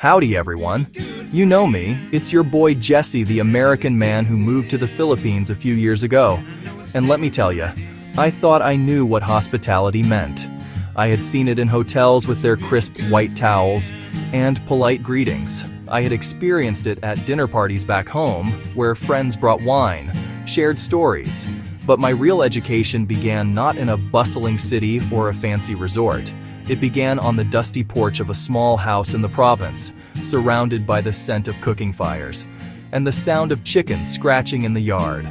Howdy everyone. You know me, it's your boy Jessie, the American man who moved to the Philippines a few years ago. And let me tell you, I thought I knew what hospitality meant. I had seen it in hotels with their crisp white towels and polite greetings. I had experienced it at dinner parties back home, where friends brought wine, shared stories. But my real education began not in a bustling city or a fancy resort. It began on the dusty porch of a small house in the province, surrounded by the scent of cooking fires and the sound of chickens scratching in the yard.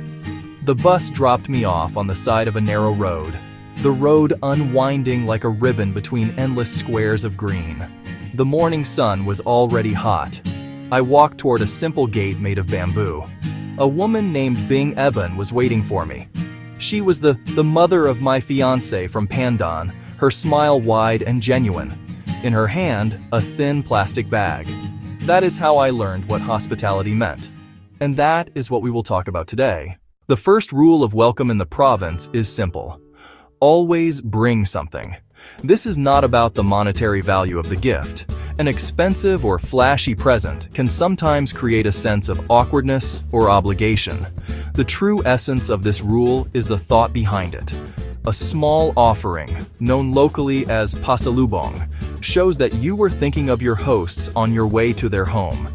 The bus dropped me off on the side of a narrow road, the road unwinding like a ribbon between endless squares of green. The morning sun was already hot. I walked toward a simple gate made of bamboo. A woman named Bing Eben was waiting for me. She was the mother of my fiancé from Pandan, her smile wide and genuine. In her hand, a thin plastic bag. That is how I learned what hospitality meant. And that is what we will talk about today. The first rule of welcome in the province is simple. Always bring something. This is not about the monetary value of the gift. An expensive or flashy present can sometimes create a sense of awkwardness or obligation. The true essence of this rule is the thought behind it. A small offering, known locally as pasalubong, shows that you were thinking of your hosts on your way to their home.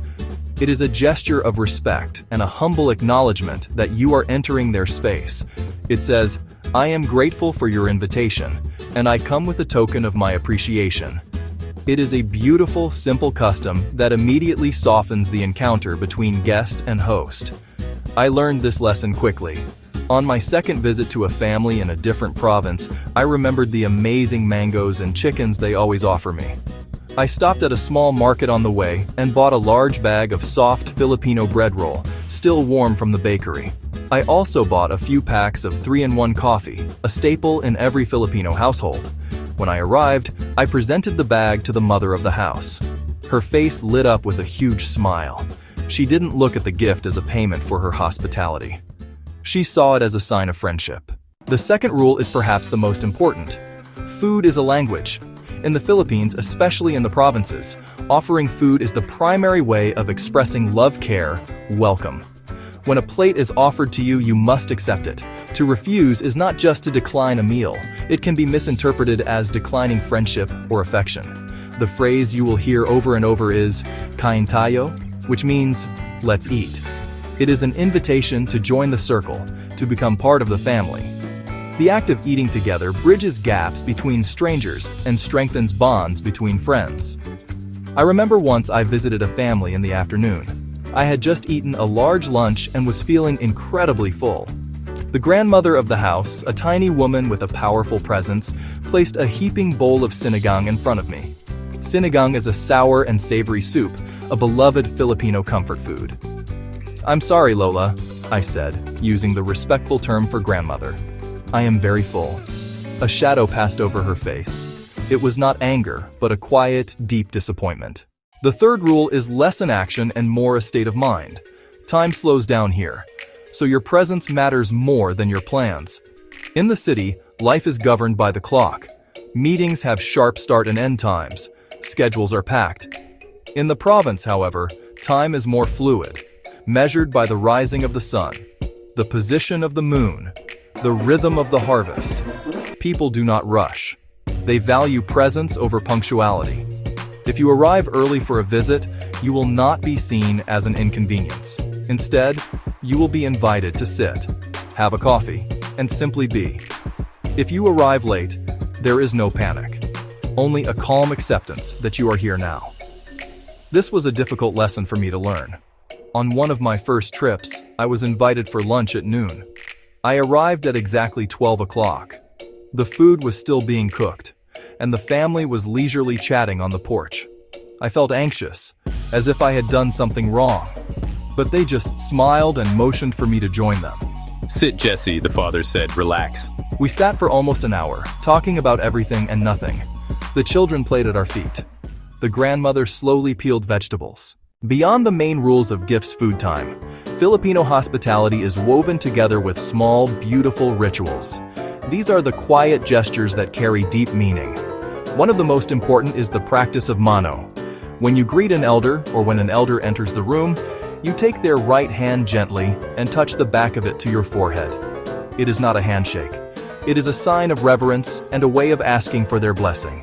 It is a gesture of respect and a humble acknowledgement that you are entering their space. It says, "I am grateful for your invitation, and I come with a token of my appreciation." It is a beautiful, simple custom that immediately softens the encounter between guest and host. I learned this lesson quickly. On my second visit to a family in a different province, I remembered the amazing mangoes and chickens they always offer me. I stopped at a small market on the way and bought a large bag of soft Filipino bread roll, still warm from the bakery. I also bought a few packs of 3-in-1 coffee, a staple in every Filipino household. When I arrived, I presented the bag to the mother of the house. Her face lit up with a huge smile. She didn't look at the gift as a payment for her hospitality. She saw it as a sign of friendship. The second rule is perhaps the most important. Food is a language. In the Philippines, especially in the provinces, offering food is the primary way of expressing love, care, welcome. When a plate is offered to you, you must accept it. To refuse is not just to decline a meal. It can be misinterpreted as declining friendship or affection. The phrase you will hear over and over is, "Kain tayo," which means, "Let's eat." It is an invitation to join the circle, to become part of the family. The act of eating together bridges gaps between strangers and strengthens bonds between friends. I remember once I visited a family in the afternoon. I had just eaten a large lunch and was feeling incredibly full. The grandmother of the house, a tiny woman with a powerful presence, placed a heaping bowl of sinigang in front of me. Sinigang is a sour and savory soup, a beloved Filipino comfort food. "I'm sorry, Lola," I said, using the respectful term for grandmother. "I am very full." A shadow passed over her face. It was not anger, but a quiet, deep disappointment. The third rule is less an action and more a state of mind. Time slows down here, so your presence matters more than your plans. In the city, life is governed by the clock. Meetings have sharp start and end times. Schedules are packed. In the province, however, time is more fluid, measured by the rising of the sun, the position of the moon, the rhythm of the harvest. People do not rush. They value presence over punctuality. If you arrive early for a visit, you will not be seen as an inconvenience. Instead, you will be invited to sit, have a coffee, and simply be. If you arrive late, there is no panic, only a calm acceptance that you are here now. This was a difficult lesson for me to learn. On one of my first trips, I was invited for lunch at noon. I arrived at exactly 12 o'clock. The food was still being cooked, and the family was leisurely chatting on the porch. I felt anxious, as if I had done something wrong, but they just smiled and motioned for me to join them. "Sit, Jessie," the father said. "Relax." We sat for almost an hour, talking about everything and nothing. The children played at our feet. The grandmother slowly peeled vegetables. Beyond the main rules of gifts food time, Filipino hospitality is woven together with small, beautiful rituals. These are the quiet gestures that carry deep meaning. One of the most important is the practice of Mano. When you greet an elder or when an elder enters the room, you take their right hand gently and touch the back of it to your forehead. It is not a handshake. It is a sign of reverence and a way of asking for their blessing.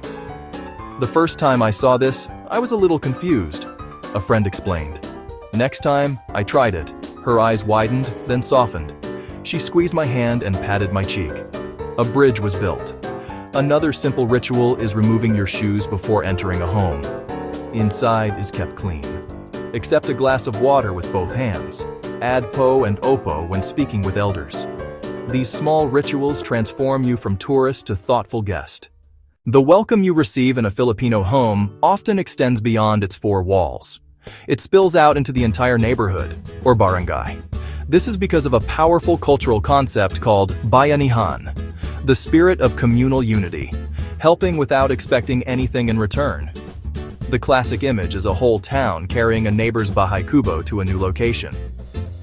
The first time I saw this, I was a little confused. A friend explained. Next time, I tried it. Her eyes widened, then softened. She squeezed my hand and patted my cheek. A bridge was built. Another simple ritual is removing your shoes before entering a home. Inside is kept clean. Accept a glass of water with both hands. Add po and opo when speaking with elders. These small rituals transform you from tourist to thoughtful guest. The welcome you receive in a Filipino home often extends beyond its four walls. It spills out into the entire neighborhood, or barangay. This is because of a powerful cultural concept called bayanihan, the spirit of communal unity, helping without expecting anything in return. The classic image is a whole town carrying a neighbor's bahay kubo to a new location.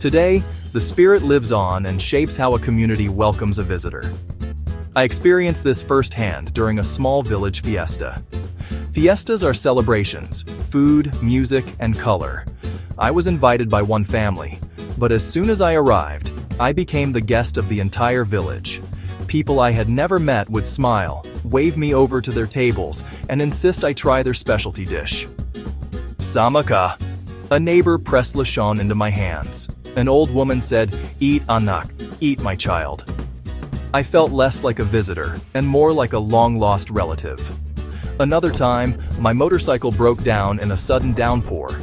Today, the spirit lives on and shapes how a community welcomes a visitor. I experienced this firsthand during a small village fiesta. Fiestas are celebrations, food, music, and color. I was invited by one family, but as soon as I arrived, I became the guest of the entire village. People I had never met would smile, wave me over to their tables, and insist I try their specialty dish. Sama ka. A neighbor pressed lechon into my hands. An old woman said, "Eat anak, eat my child." I felt less like a visitor and more like a long-lost relative. Another time, my motorcycle broke down in a sudden downpour.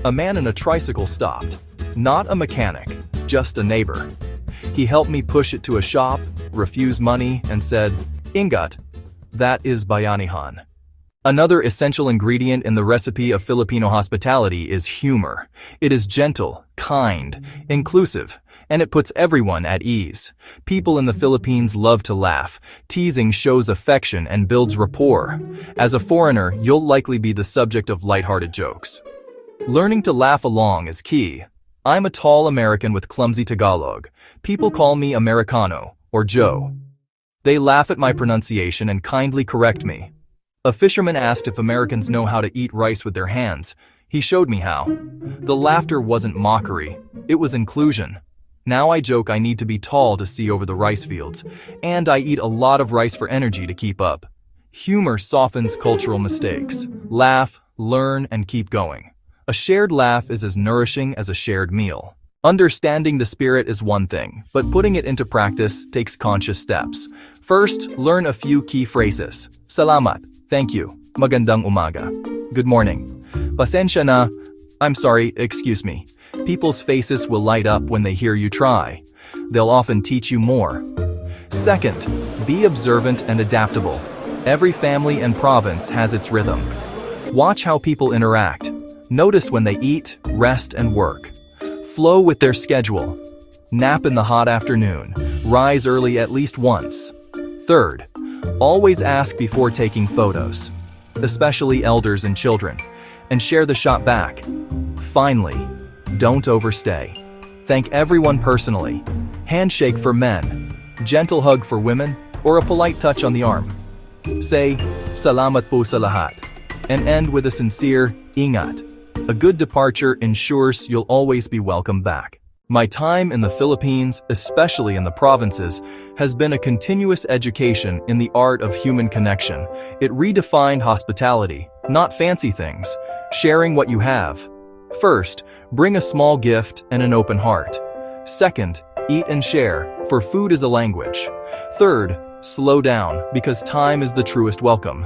A man in a tricycle stopped. Not a mechanic, just a neighbor. He helped me push it to a shop, refused money, and said, "Ingat." That is bayanihan. Another essential ingredient in the recipe of Filipino hospitality is humor. It is gentle, kind, inclusive, and it puts everyone at ease. People in the Philippines love to laugh. Teasing shows affection and builds rapport. As a foreigner, you'll likely be the subject of lighthearted jokes. Learning to laugh along is key. I'm a tall American with clumsy Tagalog. People call me Americano, or Joe. They laugh at my pronunciation and kindly correct me. A fisherman asked if Americans know how to eat rice with their hands. He showed me how. The laughter wasn't mockery, it was inclusion. Now I joke I need to be tall to see over the rice fields, and I eat a lot of rice for energy to keep up. Humor softens cultural mistakes. Laugh, learn, and keep going. A shared laugh is as nourishing as a shared meal. Understanding the spirit is one thing, but putting it into practice takes conscious steps. First, learn a few key phrases. Salamat, thank you. Magandang umaga. Good morning. Pasensya na. I'm sorry, excuse me. People's faces will light up when they hear you try. They'll often teach you more. Second, be observant and adaptable. Every family and province has its rhythm. Watch how people interact. Notice when they eat, rest, and work. Flow with their schedule. Nap in the hot afternoon. Rise early at least once. Third, always ask before taking photos, especially elders and children, and share the shot back. Finally, don't overstay. Thank everyone personally. Handshake for men, gentle hug for women, or a polite touch on the arm. Say, "Salamat po sa lahat," and end with a sincere, "Ingat." A good departure ensures you'll always be welcome back. My time in the Philippines, especially in the provinces, has been a continuous education in the art of human connection. It redefined hospitality, not fancy things, sharing what you have. First, bring a small gift and an open heart. Second, eat and share, for food is a language. Third, slow down, because time is the truest welcome.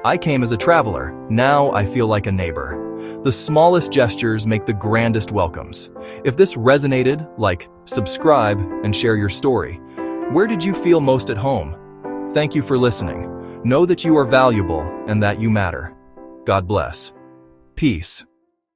I came as a traveler, now I feel like a neighbor. The smallest gestures make the grandest welcomes. If this resonated, like, subscribe, and share your story. Where did you feel most at home? Thank you for listening. Know that you are valuable and that you matter. God bless. Peace.